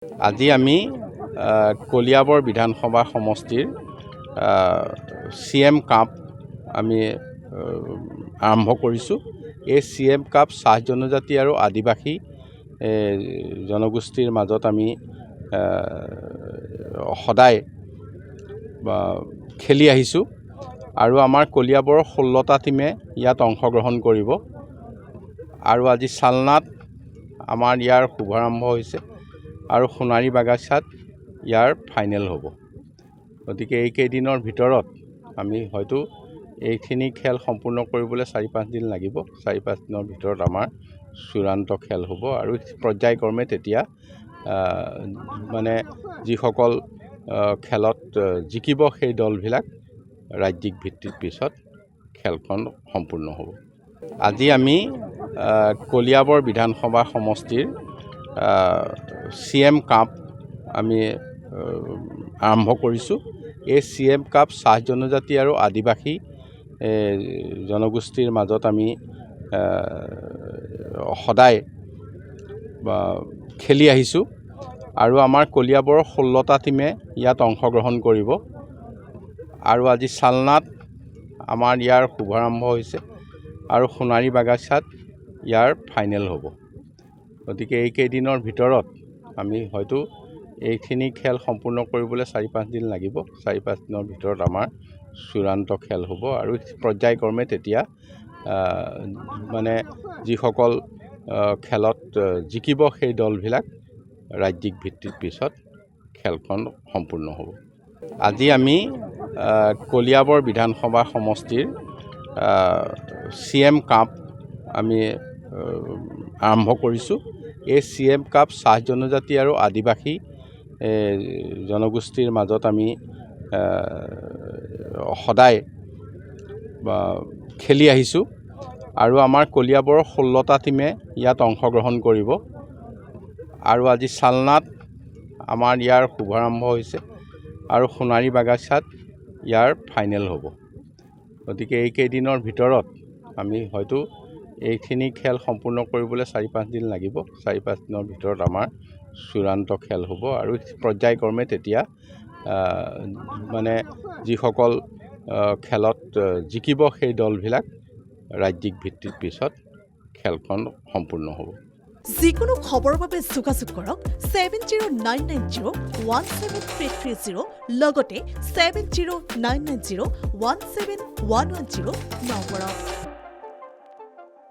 আজি আমি কলিয়াবৰ বিধানসভা সমষ্টিৰ CM কাপ আমি আৰম্ভ কৰিছোঁ। এই CM কাপ চাহ জনজাতি আৰু আদিবাসী জনগোষ্ঠীৰ মাজত আমি সদায় খেলি আহিছোঁ আৰু আমাৰ কলিয়াবৰৰ 16টা টিমে ইয়াত অংশগ্ৰহণ কৰিব আৰু আজি চালনাত আমাৰ ইয়াৰ শুভাৰম্ভ হৈছে আৰু সোণাৰী বাগাচাত ইয়াৰ ফাইনেল হ'ব। গতিকে এই কেইদিনৰ ভিতৰত আমি হয়তো এইখিনি খেল সম্পূৰ্ণ কৰিবলৈ 4-5 দিন লাগিব। 4-5 দিনৰ ভিতৰত আমাৰ চূড়ান্ত খেল হ'ব আৰু পৰ্যায়ক্ৰমে তেতিয়া মানে যিসকল খেলত জিকিব সেই দলবিলাক ৰাজ্যিক ভিত্তিত পিছত খেলখন সম্পূৰ্ণ হ'ব। আজি আমি কলিয়াবৰ বিধানসভা সমষ্টিৰ CM কাপ আমি আৰম্ভ কৰিছোঁ। এই CM কাপ চাহ জনজাতি আৰু আদিবাসী জনগোষ্ঠীৰ মাজত আমি সদায় খেলি আহিছোঁ আৰু আমাৰ কলিয়াবৰৰ 16টা টিমে ইয়াত অংশগ্ৰহণ কৰিব আৰু আজি চালনাত আমাৰ ইয়াৰ শুভাৰম্ভ হৈছে আৰু সোণাৰী বাগাচাত ইয়াৰ ফাইনেল হ'ব। গতিকে এই কেইদিনৰ ভিতৰত আমি হয়তো এইখিনি খেল সম্পূৰ্ণ কৰিবলৈ 4-5 দিন লাগিব। 4-5 দিনৰ ভিতৰত আমাৰ চূড়ান্ত খেল হ'ব আৰু পৰ্যায়ক্ৰমে তেতিয়া মানে যিসকল খেলত জিকিব সেই দলবিলাক ৰাজ্যিক ভিত্তিত পিছত খেলখন সম্পূৰ্ণ হ'ব। আজি আমি কলিয়াবৰ বিধানসভা সমষ্টিৰ CM কাপ আমি আৰম্ভ কৰিছোঁ। এই CM কাপ চাহ জনজাতি আৰু আদিবাসী জনগোষ্ঠীৰ মাজত আমি সদায় খেলি আহিছোঁ আৰু আমাৰ কলিয়াবৰৰ 16টা টিমে ইয়াত অংশগ্ৰহণ কৰিব আৰু আজি চালনাত আমাৰ ইয়াৰ শুভাৰম্ভ হৈছে আৰু সোণাৰী বাগাচাত ইয়াৰ ফাইনেল হ'ব। গতিকে এই কেইদিনৰ ভিতৰত আমি হয়তো এইখিনি খেল সম্পূৰ্ণ কৰিবলৈ 4-5 দিন লাগিব। 4-5 দিনৰ ভিতৰত আমাৰ চূড়ান্ত খেল হ'ব আৰু পৰ্যায়ক্ৰমে তেতিয়া মানে যিসকল খেলত জিকিব সেই দলবিলাক ৰাজ্যিক ভিত্তিত পিছত খেলখন সম্পূৰ্ণ হ'ব। যিকোনো খবৰৰ বাবে যোগাযোগ কৰক 7099017330 লগতে 7099017110 নম্বৰত।